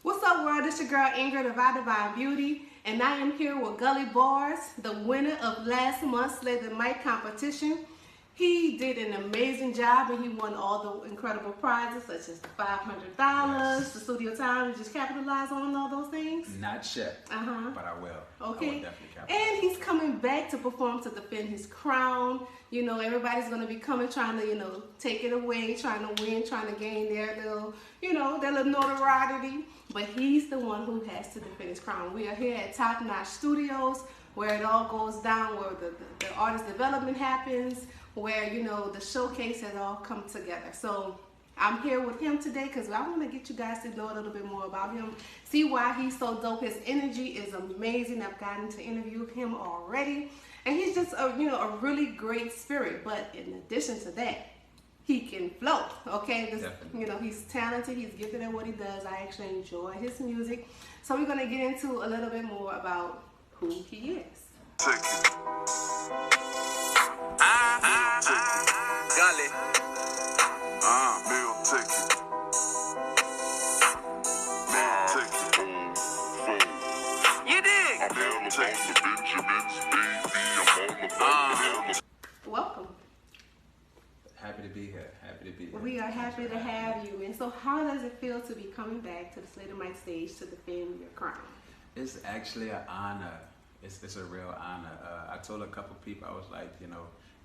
What's up, world? It's your girl Ingrid of Our Divine Beauty, and I am here with Gulie Barz, the winner of last month's Slay the Mic competition. He did an amazing job, and he won all the incredible prizes, such as the $500, Yes. the studio time. Just capitalize on all those things. Not yet, but I will. Okay. I will definitely capitalize. And he's coming back to perform to defend his crown. You know, everybody's going to be coming trying to, take it away, trying to win, trying to gain their little, their little notoriety. But he's the one who has to defend his crown. We are here at Top Notch Studios, where it all goes down, where the artist development happens, where, the showcase has all come together. So I'm here with him today because I want to get you guys to know a little bit more about him, see why he's so dope. His energy is amazing. I've gotten to interview him already, and he's just a really great spirit. But in addition to that, he can float. Okay, he's talented. He's gifted at what he does. I actually enjoy his music. So we're gonna get into a little bit more about who he is. Gulie. You dig? Welcome. Happy to be here. Happy to be here. We are happy to have you. And so how does it feel to be coming back to the Slay the Mic stage to defend your crown? It's actually an honor. It's a real honor. I told a couple people, I was like,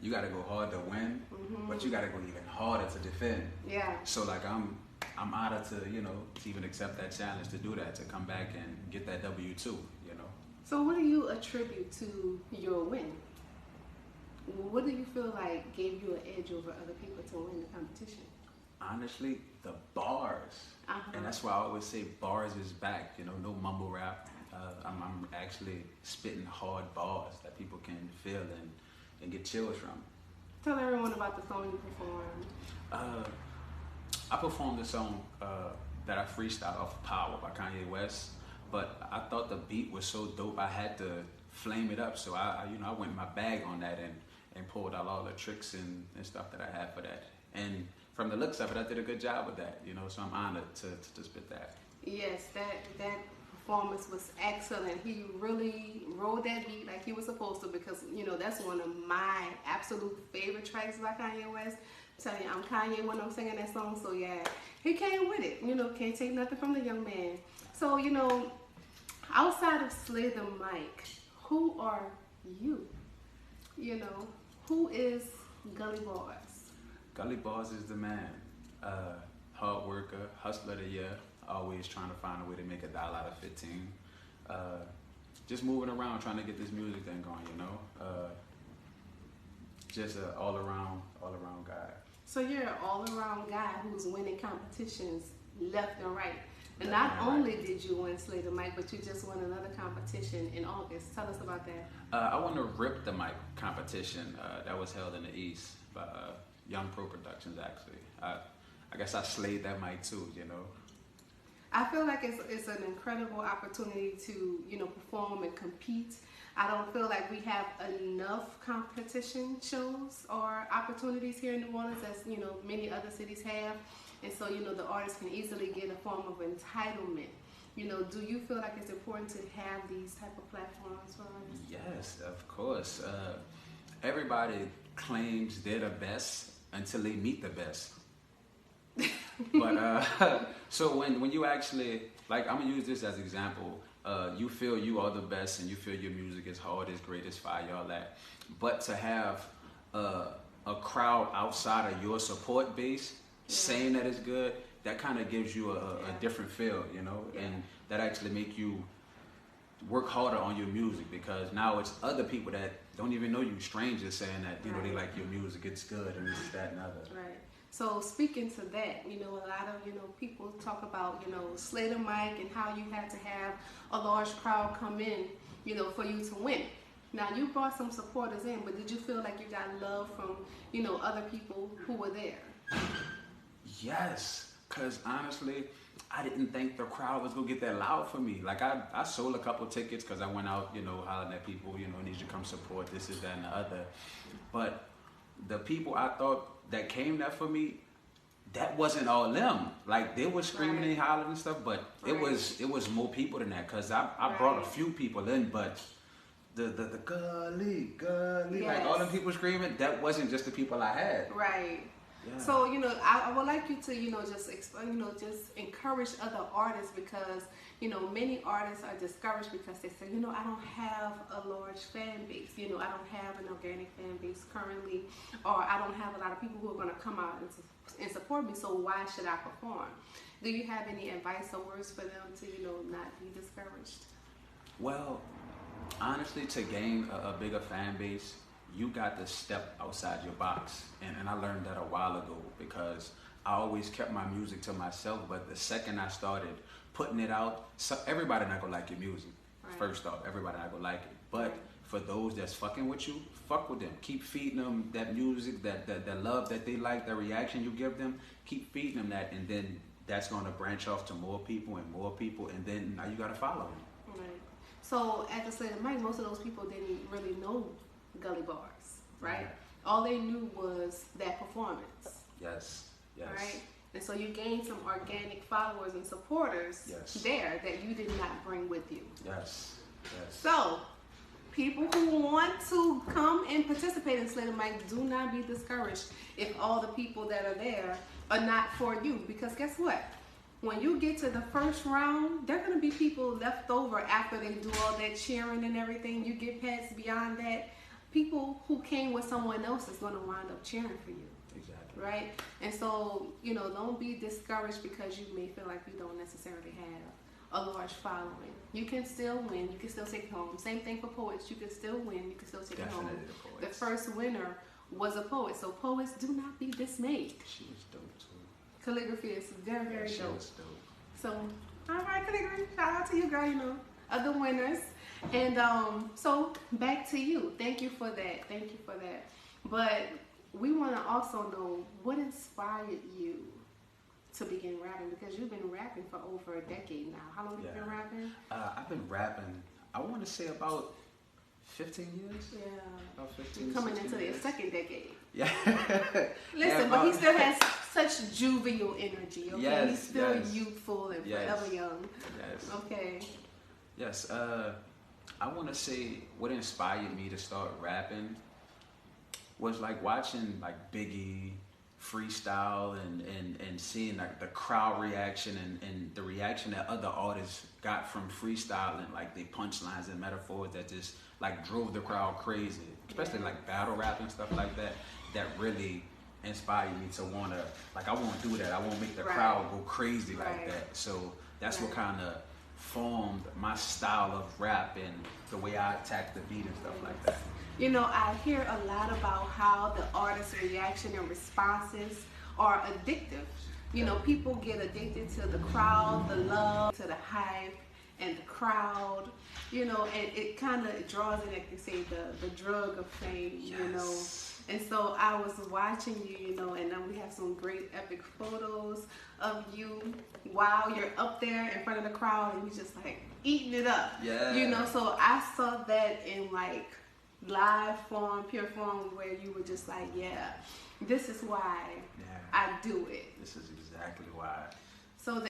you got to go hard to win, but you got to go even harder to defend. Yeah. So like I'm honored to to even accept that challenge, to do that, to come back and get that W-2. So what do you attribute to your win? What do you feel like gave you an edge over other people to win the competition? Honestly, the bars. And that's why I always say bars is back, no mumble rap. I'm actually spitting hard bars that people can feel and get chills from. Tell everyone about the song you performed. I performed a song that I freestyled off Power by Kanye West, but I thought the beat was so dope I had to flame it up. So I went in my bag on that and pulled out all the tricks and stuff that I had for that. And from the looks of it, I did a good job with that, so I'm honored to spit that. Yes, that performance was excellent. He really rode that beat like he was supposed to, because that's one of my absolute favorite tracks by Kanye West. I'm telling you, I'm Kanye when I'm singing that song, so yeah, he came with it. Can't take nothing from the young man. So outside of Slay the Mic, who are you? Who is Gulie Barz? Gulie Barz is the man. Hard worker, hustler of the year, always trying to find a way to make $1 out of 15. Just moving around trying to get this music thing going, just an all-around guy. So you're an all-around guy who's winning competitions left and right. And not only did you win Slay the Mic, but you just won another competition in August. Tell us about that. I won the Rip the Mic competition that was held in the East by Young Pro Productions, actually. I guess I slayed that mic too, I feel like it's an incredible opportunity to, perform and compete. I don't feel like we have enough competition shows or opportunities here in New Orleans as, many other cities have. And so, the artists can easily get a form of entitlement. Do you feel like it's important to have these type of platforms for artists? Yes, of course. Everybody claims they're the best until they meet the best. But so when you actually, like, I'm gonna use this as an example. You feel you are the best and you feel your music is hard, is great, is fire, all that. But to have a crowd outside of your support base saying that it's good, that kind of gives you a different feel, and that actually make you work harder on your music, because now it's other people that don't even know you, strangers, saying that they like your music, it's good, and this, that, and other. Right. So speaking to that, a lot of people talk about Slay the Mic and how you had to have a large crowd come in, for you to win. Now you brought some supporters in, but did you feel like you got love from other people who were there? Yes, because honestly, I didn't think the crowd was going to get that loud for me. Like, I sold a couple tickets because I went out, hollering at people, need you to come support this, is that, and the other. But the people I thought that came there for me, that wasn't all them. Like they were screaming and hollering and stuff, but Right. it was more people than that. Cause I brought a few people in, but the Gulie, like all them people screaming, that wasn't just the people I had. Right. Yeah. So, you know, I would like you to, you know, just encourage other artists, because, you know, many artists are discouraged because they say, you know, I don't have a large fan base. You know, I don't have an organic fan base currently, or I don't have a lot of people who are going to come out and support me. So why should I perform? Do you have any advice or words for them to, you know, not be discouraged? Well, honestly, to gain a bigger fan base, you got to step outside your box. And I learned that a while ago, because I always kept my music to myself. But the second I started putting it out, so everybody not gonna like your music. Right. First off, everybody not gonna like it. But Right. for those that's fucking with you, fuck with them. Keep feeding them that music, that love that they like, the reaction you give them. Keep feeding them that, and then that's gonna branch off to more people, and then now you gotta follow them. Right. So at the Slate of Mike, most of those people didn't really know Gulie Barz, right? Right. All they knew was that performance. Yes. Yes. Right? And so you gained some organic followers and supporters there that you did not bring with you. Yes. Yes. So, people who want to come and participate in Slate of Mike, do not be discouraged if all the people that are there are not for you. Because guess what? When you get to the first round, there are going to be people left over after they do all that cheering and everything. You get past beyond that. People who came with someone else is going to wind up cheering for you. Exactly. Right? And so, you know, don't be discouraged because you may feel like you don't necessarily have a large following. You can still win. You can still take it home. Same thing for poets. You can still win. You can still take Definitely it home. the The poets. first winner was a poet. So poets, do not be dismayed. She was dope too. Calligraphy is very, very She dope. was dope. So, all right, Calligraphy, shout out to you, girl, you know, other winners. And so back to you. Thank you for that. Thank you for that. But we want to also know what inspired you to begin rapping, because you've been rapping for over a decade now. How long have you been rapping? I've been rapping, I want to say about 15 years. Yeah. About 15, You're coming 16 into the years. second decade. Yeah. Listen, but he still has such jovial energy, okay? Yes, He's still yes. youthful and Yes. forever young. Yes. Okay. Yes. I want to say what inspired me to start rapping was like watching like Biggie freestyle and seeing like the crowd reaction and the reaction that other artists got from freestyling, like they punchlines and metaphors that just like drove the crowd crazy, especially like battle rap and stuff like that. That really inspired me to wanna, like, I won't do that. I won't make the crowd go crazy like that. So that's what kind of formed my style of rap and the way I attack the beat and stuff like that. You know, I hear a lot about how the artist's reaction and responses are addictive. You know, people get addicted to the crowd, the love, to the hype, and the crowd. You know, and it kind of draws in, like they say, the drug of fame, you know. And so I was watching you, you know, and then we have some great epic photos of you while you're up there in front of the crowd and you just like eating it up. Yeah. You know, so I saw that in like live form, pure form, where you were just like, yeah, this is why I do it. This is exactly why.